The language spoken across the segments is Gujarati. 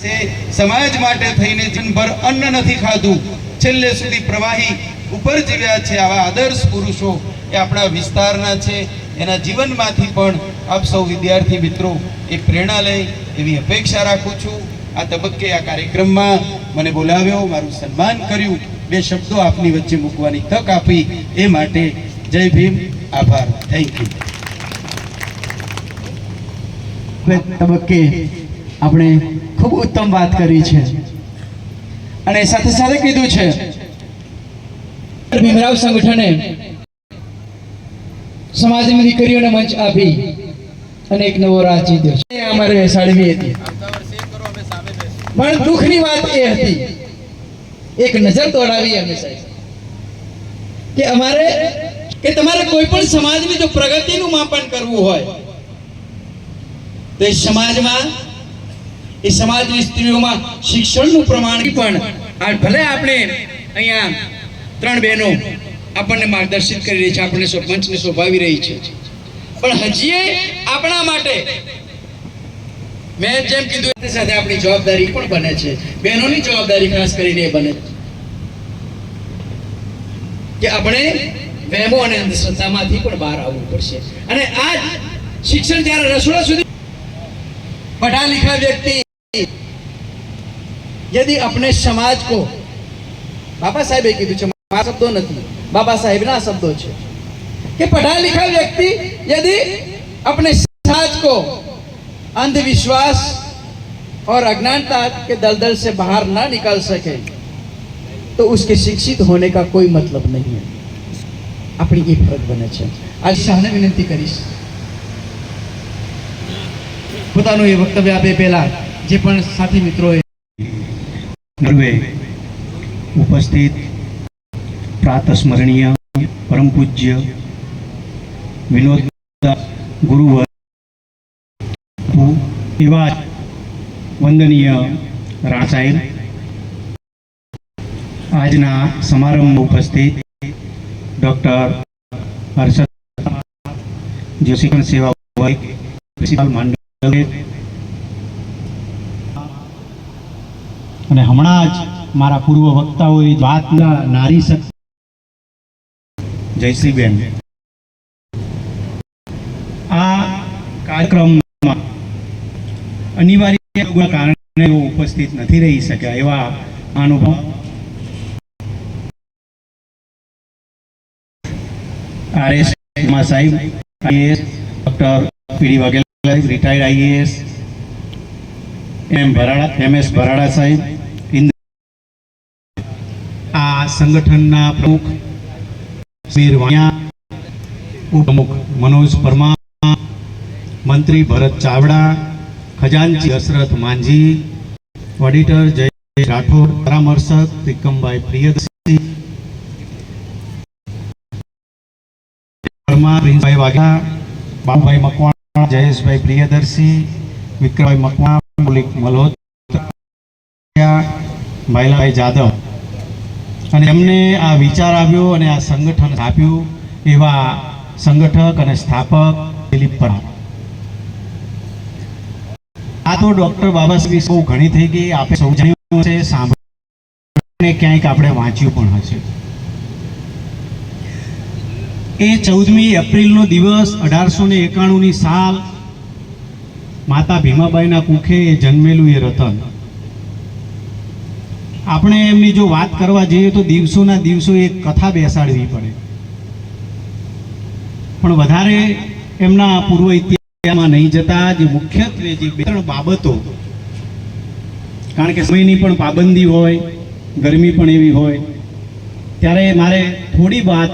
સમાજ માટે થઈને જીવનભર અન્ન નથી ખાધું, છેલ્લે સુધી પ્રવાહી ઉપર જીવ્યા છે, આવા આદર્શ પુરુષો એ આપણા વિસ્તારના છે. એના જીવનમાંથી પણ આપ સૌ વિદ્યાર્થી મિત્રો એ પ્રેરણા લઈ એવી અપેક્ષા રાખું છું. આ તબક્કે આ કાર્યક્રમમાં મને બોલાવ્યો, મારું સન્માન કર્યું, બે શબ્દો આપની વચ્ચે મૂકવાની તક આપી એ માટે જય ભીમ, આભાર, થેન્ક યુ. તબક્કે આપણે ખૂબ ઉત્તમ વાત કરી છે અને સાથે સાથે કીધું છે ભીમરાવ સંગઠને સમાજની દીકરીઓને મંચ આપી અને એક નવો રાહ ચીધ્યો છે. અમારે સાડવી હતી, પણ દુઃખની વાત એ હતી, એક નજર દોડાવી અમે સાહેબ કે અમારે કે તમારે કોઈ પણ સમાજની જો પ્રગતિનું માપન કરવું હોય તો એ સમાજમાં એ સમાજની સ્ત્રીઓમાં શિક્ષણનું પ્રમાણ પણ ભલે આપણે અહીંયા ત્રણ બહેનો આપણને માર્ગદર્શિત કરી રહી છે, આપણને મંચને શોભાવી રહી છે, પણ હજી આપણા માટે મેં જેમ કીધું સાથે આપણી જવાબદારી પણ બને છે, બહેનોની જવાબદારી ખાસ કરીને એ બને કે આપણે વહેમો અને અંધશ્રદ્ધામાંથી પણ બહાર આવવું પડશે. અને આ શિક્ષણ જ્યારે રસોડા સુધી पढ़ा लिखा व्यक्ति यदि अपने समाज को बाबा साहेब कीधु छे, मारा शब्दों नहीं, बाबा साहेब ना शब्दों छे कि पढ़ा लिखा व्यक्ति यदि अपने समाज को अंधविश्वास और अज्ञानता के दलदल से बाहर ना निकाल सके तो उसके शिक्षित होने का कोई मतलब नहीं है. अपनी ये फर्ज बने छे. आज शाहने विनंती करीश પોતાનું એ વક્તવ્ય આપે પહેલા જે પણ સાથી મિત્રોએ ઉપસ્થિત પ્રાતસ્મરણીય પરમ પૂજ્ય વિનોદ ગુરુવર એવા વંદનીય રાણા સાહેબ, આજના સમારંભમાં ઉપસ્થિત ડૉક્ટર હર્ષદ જે શિક્ષણ સેવા પ્રિન્સિપાલ માંડલ અને હમણાં જ મારા પૂર્વ વક્તાઓએ વાતના નારી શક્તિ જયશ્રીબેન આ કાર્યક્રમમાં અનિવાર્ય કારણે ઉપસ્થિત નથી રહી શક્યા એવા અનુભવ RS સાહેબ, IAS doctor PD Vaghela retired IAS, MS Bharada સાહેબ, આ સંગઠનના પ્રમુખ મીર વાણિયા, ઉપપ્રમુખ મનોજ પરમાર, મંત્રી ભરત ચાવડા, ખજાનચી દશરથ માંઝી, ઓડિટર જય રાઠોડ, પરામર્શક ત્રિકમભાઈ પ્રિયદર્શી, પ્રિન્સભાઈ વાઘેલા, બાબુભાઈ મકવાણા, જયેશભાઈ પ્રિયદર્શી, વિક્રમભાઈ મકવાણા, મલિક મલ્હોત્રા, ભાઈલાભાઈ જાદવ અને એમને આ વિચાર આવ્યો અને આ સંગઠન આપ્યું એવા સંગઠક અને સ્થાપક દિલીપ પરમાર. આ તો ડૉક્ટર બાબા સાહેબ બહુ ઘણી થઈ ગઈ, આપણે સૌ જાણ્યું છે, સાંભળીને ક્યાંક આપણે વાંચ્યું પણ હશે. એ 14મી એપ્રિલનો દિવસ 1891ની સાલ માતા ભીમાબાઈના કુખે જન્મેલું એ રતન. આપણે એમની જો વાત કરવા જઈએ તો દિવસોના દિવસો એક કથા બેસાડવી પડે, પણ વધારે એમના પૂર્વ ઇતિહાસમાં નહીં જતા. જે મુખ્યત્વે જે બે ત્રણ બાબતો, કારણ કે સમયની પણ પાબંદી હોય, ગરમી પણ એવી હોય, ત્યારે મારે થોડી વાત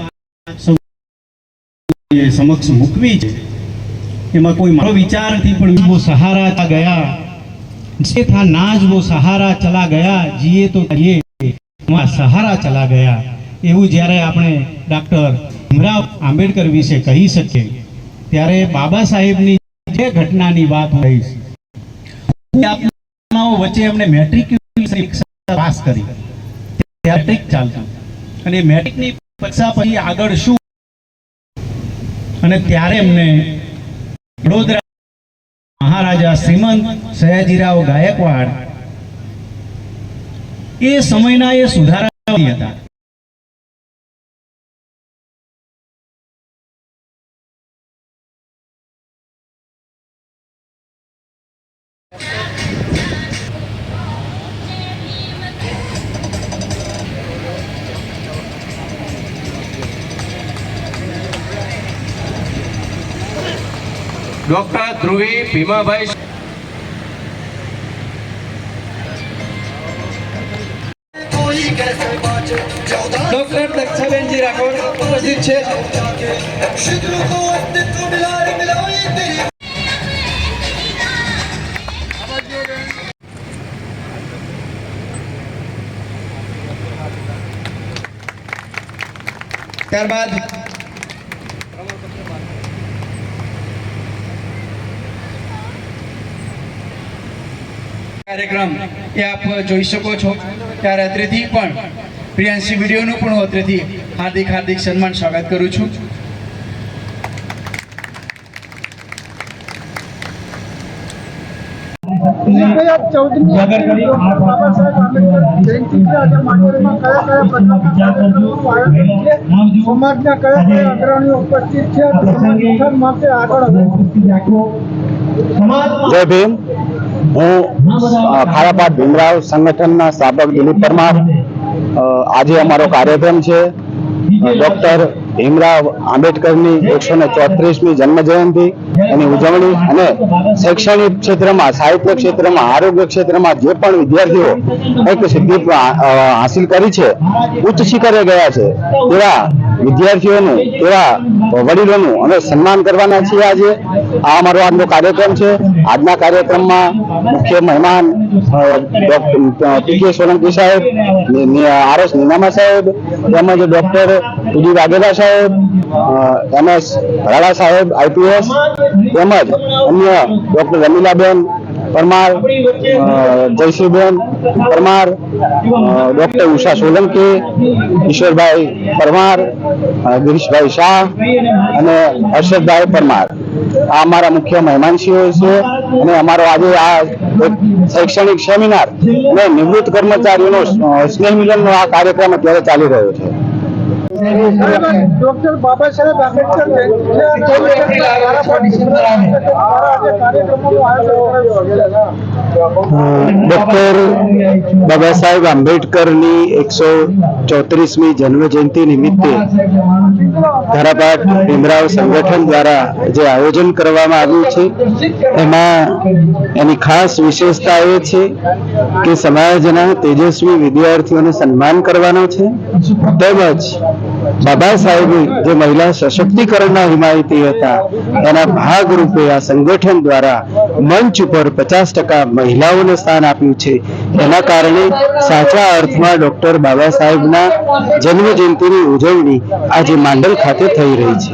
समक्ष मुकवी है. एमा कोई मारो विचार थी पण वो सहारा गया, जे था नाज वो सहारा चला गया, जिए तो ये वहाँ सहारा चला गया. एवं જ્યારે આપણે ડૉક્ટર ભીમરાવ આંબેડકર વિશે કહી શકીએ ત્યારે બાબા સાહેબની જે ઘટનાની વાત હોય આપનાઓ વચ્ચે એમણે મેટ્રિક પાસ કરી, મેટ્રિક ચાલતું અને મેટ્રિકની પરીક્ષા પછી આગળ શું, અને ત્યારે એમને વડોદરા મહારાજા શ્રીમંત સયાજીરાવ ગાયકવાડ એ સમયના એ સુધારા હતા. ડોક્ટર ધ્રુવી ભીમાભાઈ ડોક્ટર દક્ષાબેનજી રાઠોડ ઉપસ્થિત છે. ત્યારબાદ કાર્યક્રમ એ આપ જોઈ શકો છો ત્યારે અત્રેથી પણ પ્રિયાંશી વિડીયોનું પણ હું અત્રેથી હાર્દિક સન્માન સ્વાગત કરું છું. સમાજના કયા કયા અગ્રણીઓ ઉપસ્થિત છે સમાજ માટે આગળ જય ભીમ. હું ખારાપાટ ભીમરાવ સંગઠનના સ્થાપક દિલીપ પરમાર. આજે અમારો કાર્યક્રમ છે ડોક્ટર ભીમરાવ આંબેડકરની 134મી જન્મ જયંતિ એની ઉજવણી અને શૈક્ષણિક ક્ષેત્રમાં, સાહિત્ય ક્ષેત્રમાં, આરોગ્ય ક્ષેત્રમાં જે પણ વિદ્યાર્થીઓ કંઈક સિદ્ધિ હાંસિલ કરી છે, ઉચ્ચ શિખરે ગયા છે, તેવા વિદ્યાર્થીઓનું, તેવા વડીલોનું અમે સન્માન કરવાના છીએ. આજે આ અમારો આજનો કાર્યક્રમ છે. આજના કાર્યક્રમમાં મુખ્ય મહેમાન પી.કે. સોલંકી સાહેબ, આર.એસ. નીનામા સાહેબ, તેમજ ડોક્ટર ટી.ડી. વાઘેલા સાહેબ, એમ.એસ. ભરાડા સાહેબ આઈપીએસ, તેમજ અન્ય ડોક્ટર રમીલાબેન પરમાર, જયશ્રીબેન પરમાર, ડોક્ટર ઉષા સોલંકી, ઈશ્વરભાઈ પરમાર, ગિરીશભાઈ શાહ અને હર્ષદભાઈ પરમાર આ અમારા મુખ્ય મહેમાનશ્રીઓ છે. અને અમારો આજે આ શૈક્ષણિક સેમિનાર અને નિવૃત્ત કર્મચારીઓનો સ્નેહ મિલનનો આ કાર્યક્રમ અત્યારે ચાલી રહ્યો છે. ડોક્ટર બાબા સાહેબ આંબેડકર ડોક્ટર બાબા સાહેબ આંબેડકરની 134મી જન્મ જયંતિ નિમિત્તે ખારાપાટ ભીમરાવ સંગઠન દ્વારા જે આયોજન કરવામાં આવ્યું છે એમાં એની ખાસ વિશેષતા એ છે કે સમાજના તેજસ્વી વિદ્યાર્થીઓને સન્માન કરવાનો છે, તેમજ બાબા સાહેબ જે મહિલા સશક્તિકરણના હિમાયતી હતા એના ભાગરૂપે આ સંગઠન દ્વારા મંચ ઉપર 50% મહિલાઓને સ્થાન આપ્યું છે. એના કારણે સાચા અર્થમાં ડોક્ટર બાબા સાહેબના જન્મ જયંતિની ઉજવણી આજે માંડલ ખાતે થઈ રહી છે.